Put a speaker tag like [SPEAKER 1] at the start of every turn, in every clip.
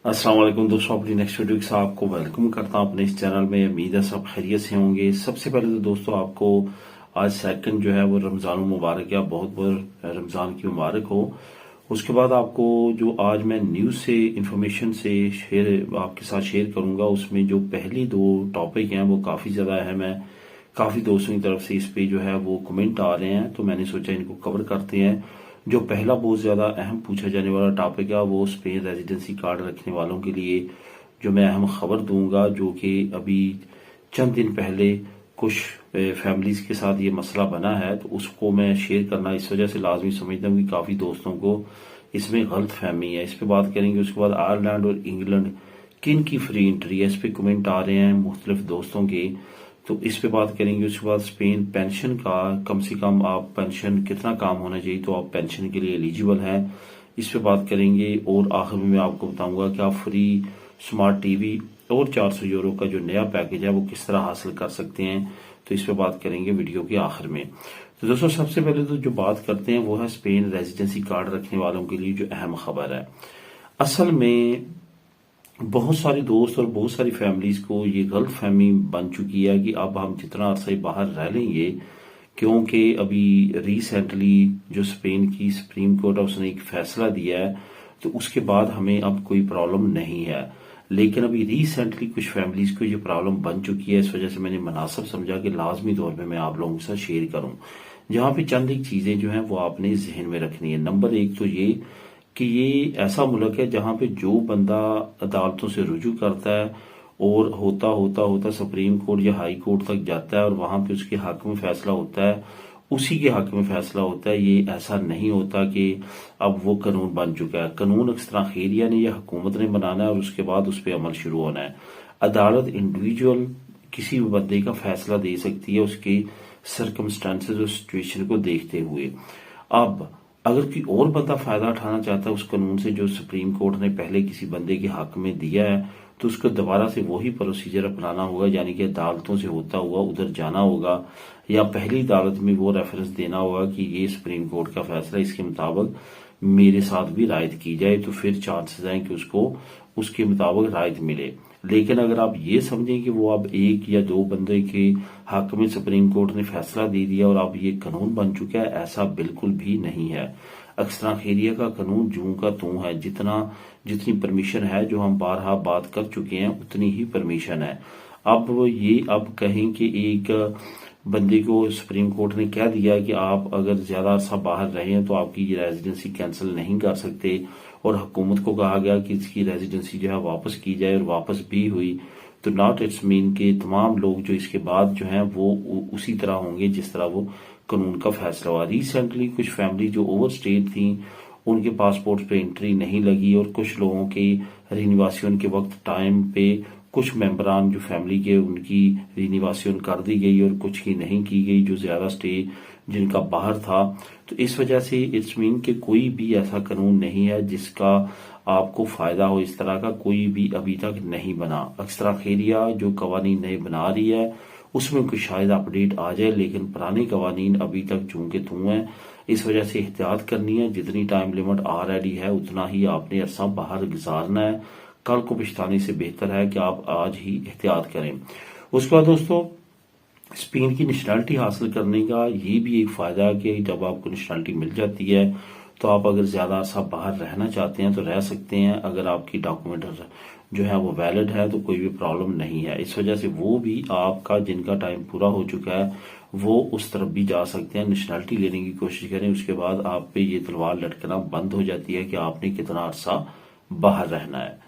[SPEAKER 1] अस्सलाम वालेकुम दोस्तों, अपनी नेक्स्ट वीडियो के साथ आपको वेलकम करता हूं अपने इस चैनल में। उम्मीद है सब खैरियत से होंगे। सबसे पहले तो दोस्तों आपको आज सेकंड जो है वो रमजान मुबारक या बहुत बहुत रमजान की मुबारक हो। उसके बाद आपको जो आज मैं न्यूज़ से इंफॉर्मेशन से शेयर आपके साथ शेयर करूंगा, उसमें जो पहली दो टॉपिक हैं वो काफ़ी ज़्यादा अहम है। काफ़ी दोस्तों की तरफ से इस पे जो है वो कमेंट आ रहे हैं, तो मैंने सोचा इनको कवर करते हैं। जो पहला बहुत ज़्यादा अहम पूछा जाने वाला टॉपिक है वो स्पेन रेजिडेंसी कार्ड रखने वालों के लिए जो मैं अहम खबर दूंगा, जो कि अभी चंद दिन पहले कुछ फैमिलीज के साथ ये मसला बना है, तो उसको मैं शेयर करना इस वजह से लाजमी समझता हूँ कि काफ़ी दोस्तों को इसमें गलत फहमी है। इस पे बात करेंगे। उसके बाद आयरलैंड और इंग्लैंड किन की फ्री एंट्री है, इस पे कमेंट आ रहे हैं मुख्तलिफ दोस्तों के, तो इस पे बात करेंगे। उसके बाद स्पेन पेंशन का कम से कम आप पेंशन कितना काम होना चाहिए तो आप पेंशन के लिए एलिजिबल हैं, इस पे बात करेंगे। और आखिर में मैं आपको बताऊंगा कि आप फ्री स्मार्ट टीवी और 400 यूरो का जो नया पैकेज है वो किस तरह हासिल कर सकते हैं, तो इस पे बात करेंगे वीडियो के आखिर में। तो दोस्तों सबसे पहले तो जो बात करते हैं वो है स्पेन रेजिडेंसी कार्ड रखने वालों के लिए जो अहम खबर है। असल में बहुत सारे दोस्त और बहुत सारी फैमिलीज को ये गलत फहमी बन चुकी है कि अब हम जितना अरसा बाहर रह लेंगे, क्योंकि अभी रिसेंटली जो स्पेन की सुप्रीम कोर्ट है उसने एक फैसला दिया है, तो उसके बाद हमें अब कोई प्रॉब्लम नहीं है। लेकिन अभी रिसेंटली कुछ फैमिलीज को ये प्रॉब्लम बन चुकी है, इस वजह से मैंने मुनासिब समझा कि लाजमी तौर पे मैं आप लोगों के साथ शेयर करूं। जहां पे चंद एक चीजें जो हैं वो आपने जहन में रखनी है। नंबर एक तो ये कि ये ऐसा मुल्क है जहां पे जो बंदा अदालतों से रुजू करता है और होता होता होता सुप्रीम कोर्ट या हाई कोर्ट तक जाता है और वहां पे उसके हक में फैसला होता है, उसी के हक में फैसला होता है। ये ऐसा नहीं होता कि अब वो कानून बन चुका है। कानून अक्सर खैरिया ने या हुकूमत ने बनाना है और उसके बाद उस पर अमल शुरू होना है। अदालत इंडिविजुअल किसी भी बंदे का फैसला दे सकती है उसके सर्कमस्टांसेस और सिचुएशन को देखते हुए। अब अगर कोई और बंदा फायदा उठाना चाहता है उस कानून से जो सुप्रीम कोर्ट ने पहले किसी बंदे के हक में दिया है, तो उसको दोबारा से वही प्रोसीजर अपनाना होगा, यानी कि अदालतों से होता हुआ उधर जाना होगा या पहली अदालत में वो रेफरेंस देना होगा कि ये सुप्रीम कोर्ट का फैसला, इसके मुताबिक मेरे साथ भी रायत की जाए, तो फिर चांसेस हैं कि उसको उसके मुताबिक रायत मिले। लेकिन अगर आप ये समझें कि वो अब एक या दो बंदे के हक में सुप्रीम कोर्ट ने फैसला दे दिया और अब ये कानून बन चुका है, ऐसा बिल्कुल भी नहीं है। अक्सर खैरिया का कानून जूं का तूं है। जितनी परमिशन है, जो हम बारहा बात कर चुके हैं, उतनी ही परमिशन है। अब कहें कि एक बंदे को सुप्रीम कोर्ट ने कह दिया कि आप अगर ज्यादा अरसा बाहर रहे हैं तो आपकी ये रेजिडेंसी कैंसिल नहीं कर सकते, और हुकूमत को कहा गया कि इसकी रेजिडेंसी जो है वापस की जाए और वापस भी हुई, तो नॉट इट्स मीन के तमाम लोग जो इसके बाद जो हैं वो उसी तरह होंगे जिस तरह वो कानून का फैसला हुआ। रिसेंटली कुछ फैमिली जो ओवर स्टेट थी उनके पासपोर्ट पे एंट्री नहीं लगी, और कुछ लोगों के रिनिवासियन के वक्त टाइम पे कुछ मेंबरान जो फैमिली के उनकी रिनिवासियन कर दी गई और कुछ की नहीं की गई जो ज्यादा स्टे जिनका बाहर था। तो इस वजह से इट्स मीन कि कोई भी ऐसा कानून नहीं है जिसका आपको फायदा हो, इस तरह का कोई भी अभी तक नहीं बना। अक्सर खैरिया जो कवानीन नए बना रही है उसमें कुछ शायद अपडेट आ जाए, लेकिन पुराने कवानीन अभी तक चूं के तूं हैं। इस वजह से एहतियात करनी है। जितनी टाइम लिमिट ऑलरेडी है उतना ही आपने अरसा बाहर गुजारना है। कल को पछताने से बेहतर है कि आप आज ही एहतियात करें। उसके बाद दोस्तों स्पेन की नेशनलिटी हासिल करने का ये भी एक फायदा है कि जब आपको नेशनलिटी मिल जाती है तो आप अगर ज्यादा अरसा बाहर रहना चाहते हैं तो रह सकते हैं। अगर आपकी डॉक्यूमेंट जो है वो वैलिड है तो कोई भी प्रॉब्लम नहीं है। इस वजह से वो भी आपका जिनका टाइम पूरा हो चुका है वो उस तरफ भी जा सकते हैं। नेशनलिटी लेने की कोशिश करें, उसके बाद आप पे ये तलवार लटकना बंद हो जाती है कि आपने कितना अरसा बाहर रहना है।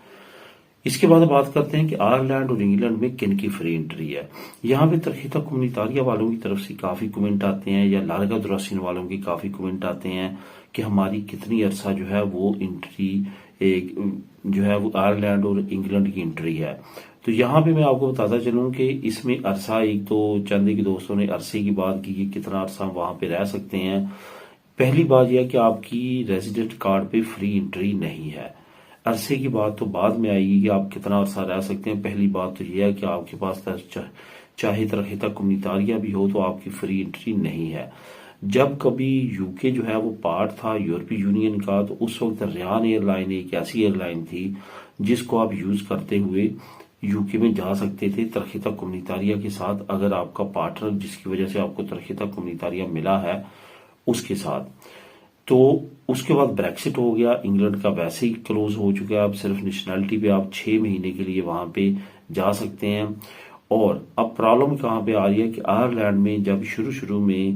[SPEAKER 1] इसके बाद बात करते हैं कि आयरलैंड और इंग्लैंड में किन की फ्री एंट्री है। यहाँ पे तरहीता कम्युनितारिया वालों की तरफ से काफी कमेंट आते हैं, या लारगा दुरासिन वालों की काफी कमेंट आते हैं कि हमारी कितनी अरसा जो है वो एंट्री जो है वो आयरलैंड और इंग्लैंड की एंट्री है। तो यहाँ पे मैं आपको बताता चलूं कि इसमें अरसा, एक तो चंद के दोस्तों ने अरसे की बात की कि कितना अरसा वहां पे रह सकते हैं। पहली बात यह कि आपकी रेजिडेंट कार्ड पे फ्री एंट्री नहीं है। अरसे की बात तो बाद में आएगी कि आप कितना अरसा रह सकते हैं। पहली बात तो यह है कि आपके पास चाहे तरहीता कम्युनितारिया भी हो तो आपकी फ्री एंट्री नहीं है। जब कभी यूके जो है वो पार्ट था यूरोपीय यूनियन का, तो उस वक्त रियान एयरलाइन एक ऐसी एयरलाइन थी جس کو آپ یوز کرتے ہوئے یو کے میں جا سکتے تھے ترخیتہ کومنیتاریا کے ساتھ، اگر آپ کا پارٹنر جس کی وجہ سے آپ کو ترخیتہ کومنیتاریا ملا ہے اس کے ساتھ۔ تو اس کے بعد بریکسٹ ہو گیا، انگلینڈ کا ویسے ہی کلوز ہو چکا ہے، اب صرف نیشنلٹی پہ آپ 6 مہینے کے لیے وہاں پہ جا سکتے ہیں۔ اور اب پرابلم کہاں پہ آ رہی ہے کہ آئرلینڈ میں جب شروع میں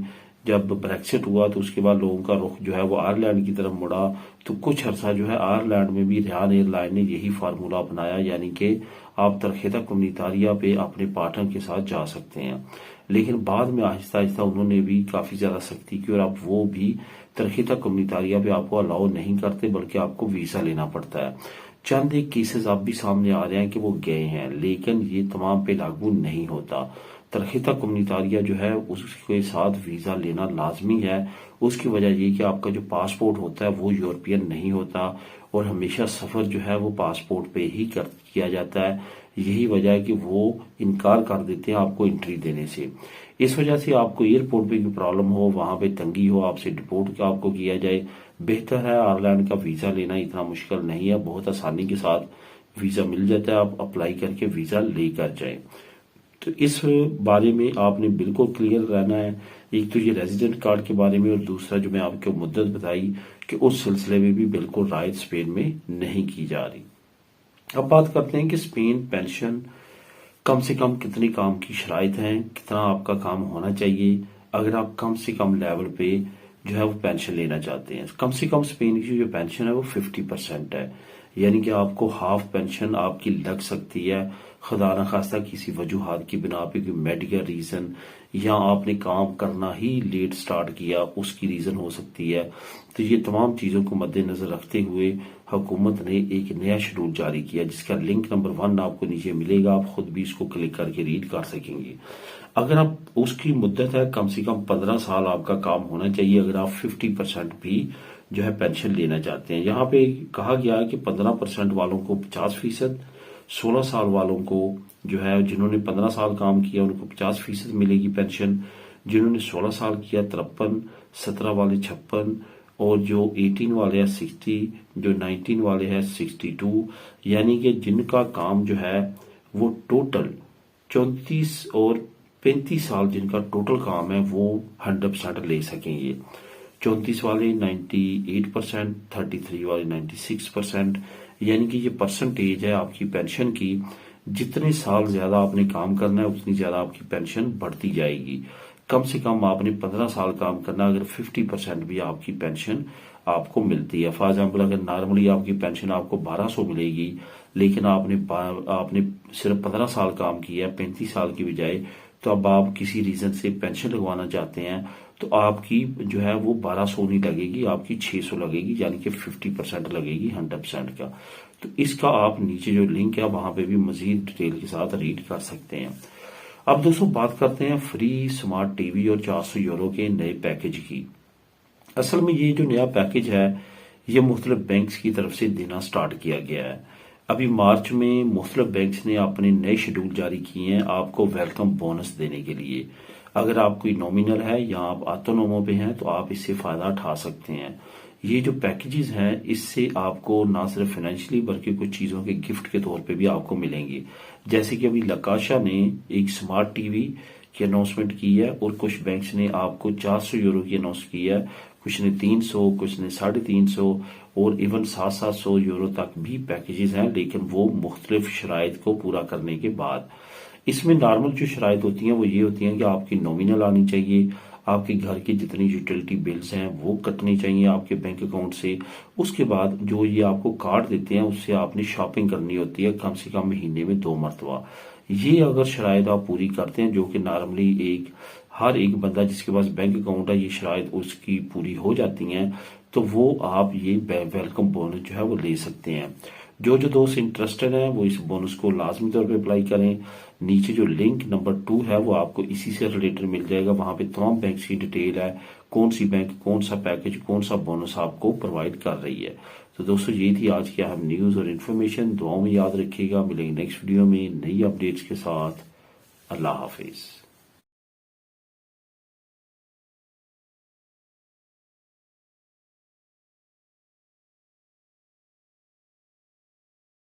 [SPEAKER 1] جب بریکسٹ ہوا تو اس کے بعد لوگوں کا رخ جو ہے وہ آئرلینڈ کی طرف مڑا، تو کچھ عرصہ جو ہے آئرلینڈ میں بھی ریان ایئر لائن نے یہی فارمولہ اپنایا، یعنی کہ آپ ترخیتہ کومنیتاریا پہ اپنے پارٹنر کے ساتھ جا سکتے ہیں۔ لیکن بعد میں آہستہ آہستہ انہوں نے بھی کافی زیادہ سختی کی اور اب وہ بھی ترخیتہ کومنیتاریا پہ آپ کو الاؤ نہیں کرتے، بلکہ آپ کو ویزا لینا پڑتا ہے۔ چند ایک کیسز اب بھی سامنے آ رہے ہیں کہ وہ گئے ہیں، لیکن یہ تمام پہ لاگو نہیں ہوتا۔ ترخیتہ کومنیتاریا جو ہے اس کے ساتھ ویزا لینا لازمی ہے۔ اس کی وجہ یہ کہ آپ کا جو پاسپورٹ ہوتا ہے وہ یورپین نہیں ہوتا، اور ہمیشہ سفر جو ہے وہ پاسپورٹ پہ ہی کیا جاتا ہے۔ یہی وجہ ہے کہ وہ انکار کر دیتے ہیں آپ کو انٹری دینے سے۔ اس وجہ سے آپ کو ایئرپورٹ پہ کوئی پرابلم ہو، وہاں پہ تنگی ہو، آپ سے ڈپورٹ آپ کو کیا جائے، بہتر ہے آئرلینڈ کا ویزا لینا اتنا مشکل نہیں ہے، بہت آسانی کے ساتھ ویزا مل جاتا ہے، آپ اپلائی کر کے ویزا لے کر جائیں۔ تو اس بارے میں آپ نے بالکل کلیئر رہنا ہے، ایک تو یہ ریزیڈنٹ کارڈ کے بارے میں، اور دوسرا جو میں آپ کو مدت بتائی کہ اس سلسلے میں بھی بالکل رعایت اسپین میں نہیں کی جا رہی۔ اب بات کرتے ہیں کہ اسپین پینشن کم سے کم کتنے کام کی شرائط ہیں، کتنا آپ کا کام ہونا چاہیے اگر آپ کم سے کم لیول پہ جو ہے وہ پینشن لینا چاہتے ہیں۔ کم سے کم اسپین کی جو پینشن ہے وہ 50% ہے، یعنی کہ آپ کو ہاف پینشن آپ کی لگ سکتی ہے، خدا نخواستہ کسی وجوہات کی بنا پہ، کوئی میڈیکل ریزن یا آپ نے کام کرنا ہی لیٹ سٹارٹ کیا اس کی ریزن ہو سکتی ہے۔ تو یہ تمام چیزوں کو مد نظر رکھتے ہوئے حکومت نے ایک نیا شیڈول جاری کیا، جس کا لنک نمبر 1 آپ کو نیچے ملے گا، آپ خود بھی اس کو کلک کر کے ریڈ کر سکیں گے۔ اگر آپ اس کی مدت ہے کم سے کم 15 سال آپ کا کام ہونا چاہیے اگر آپ 50% بھی جو ہے پینشن لینا چاہتے ہیں۔ یہاں پہ کہا گیا ہے کہ 15% والوں کو 50%، 16 سال والوں کو جو ہے جنہوں نے 15 سال کام کیا ان کو 50% ملے گی پینشن، جنہوں نے 16 سال کیا 53، 17 والے 56، اور جو 18 والے ہیں 60، جو 19 والے ہیں 62، یعنی کہ جن کا کام جو ہے وہ ٹوٹل 34 اور 35 سال جن کا ٹوٹل کام ہے وہ 100% لے سکیں گے۔ 34 والے 98%، 33 والے 96%، یعنی کہ یہ پرسنٹیج ہے آپ کی پینشن کی، جتنے سال زیادہ آپ نے کام کرنا ہے اتنی زیادہ آپ کی پینشن بڑھتی جائے گی۔ کم سے کم آپ نے 15 سال کام کرنا، اگر 50% بھی آپ کی پینشن آپ کو ملتی ہے۔ فار ایگزامپل اگر نارملی آپ کی پینشن آپ کو 1200 ملے گی، لیکن آپ نے صرف 15 سال کام کیا ہے 35 سال کی بجائے، تو اب آپ کسی ریزن سے پینشن لگوانا چاہتے ہیں تو آپ کی جو ہے وہ 1200 نہیں لگے گی، آپ کی 600 لگے گی، یعنی کہ 50% لگے گی 100% کا۔ تو اس کا آپ نیچے جو لنک ہے وہاں پہ بھی مزید ڈیٹیل کے ساتھ ریڈ کر سکتے ہیں۔ اب دوستوں بات کرتے ہیں فری سمارٹ ٹی وی اور 400 یورو کے نئے پیکج کی۔ اصل میں یہ جو نیا پیکج ہے یہ مختلف بینکس کی طرف سے دینا سٹارٹ کیا گیا ہے۔ ابھی مارچ میں مختلف بینکس نے اپنے نئے شیڈول جاری کیے ہیں آپ کو ویلکم بونس دینے کے لیے۔ اگر آپ کوئی نومینل ہے یا آپ آٹونومو پہ ہیں تو آپ اس سے فائدہ اٹھا سکتے ہیں۔ یہ جو پیکیجز ہیں اس سے آپ کو نہ صرف فائنینشلی بلکہ کچھ چیزوں کے گفٹ کے طور پہ بھی آپ کو ملیں گے، جیسے کہ ابھی لکاشا نے ایک سمارٹ ٹی وی کی اناؤنسمنٹ کی ہے، اور کچھ بینکس نے آپ کو 400 یورو کی اناؤنس کی ہے، کچھ نے 300، کچھ نے 350 اور ایون 700 یورو تک بھی پیکیجز ہیں، لیکن وہ مختلف شرائط کو پورا کرنے کے بعد۔ اس میں نارمل جو شرائط ہوتی ہیں وہ یہ ہوتی ہیں کہ آپ کی نومینل آنی چاہیے، آپ کے گھر کی جتنی یوٹیلٹی بلز ہیں وہ کٹنی چاہیے آپ کے بینک اکاؤنٹ سے، اس کے بعد جو یہ آپ کو کارڈ دیتے ہیں اس سے آپ نے شاپنگ کرنی ہوتی ہے کم سے کم مہینے میں 2 مرتبہ۔ یہ اگر شرائط آپ پوری کرتے ہیں، جو کہ نارملی ہر ایک بندہ جس کے پاس بینک اکاؤنٹ ہے یہ شرائط اس کی پوری ہو جاتی ہیں، تو وہ آپ یہ ویلکم بونس جو ہے وہ لے سکتے ہیں۔ جو دوست انٹرسٹڈ ہیں وہ اس بونس کو لازمی طور پہ اپلائی کریں۔ نیچے جو لنک نمبر 2 ہے وہ آپ کو اسی سے ریلیٹڈ مل جائے گا، وہاں پہ تمام بینکس کی ڈیٹیل ہے، کون سی بینک کون سا پیکج کون سا بونس آپ کو پرووائڈ کر رہی ہے۔ تو دوستو یہ تھی آج کی اہم نیوز اور انفارمیشن، دعاؤں میں یاد رکھیے گا، ملیں گے نیکسٹ ویڈیو میں نئی اپڈیٹس کے ساتھ۔ اللہ حافظ۔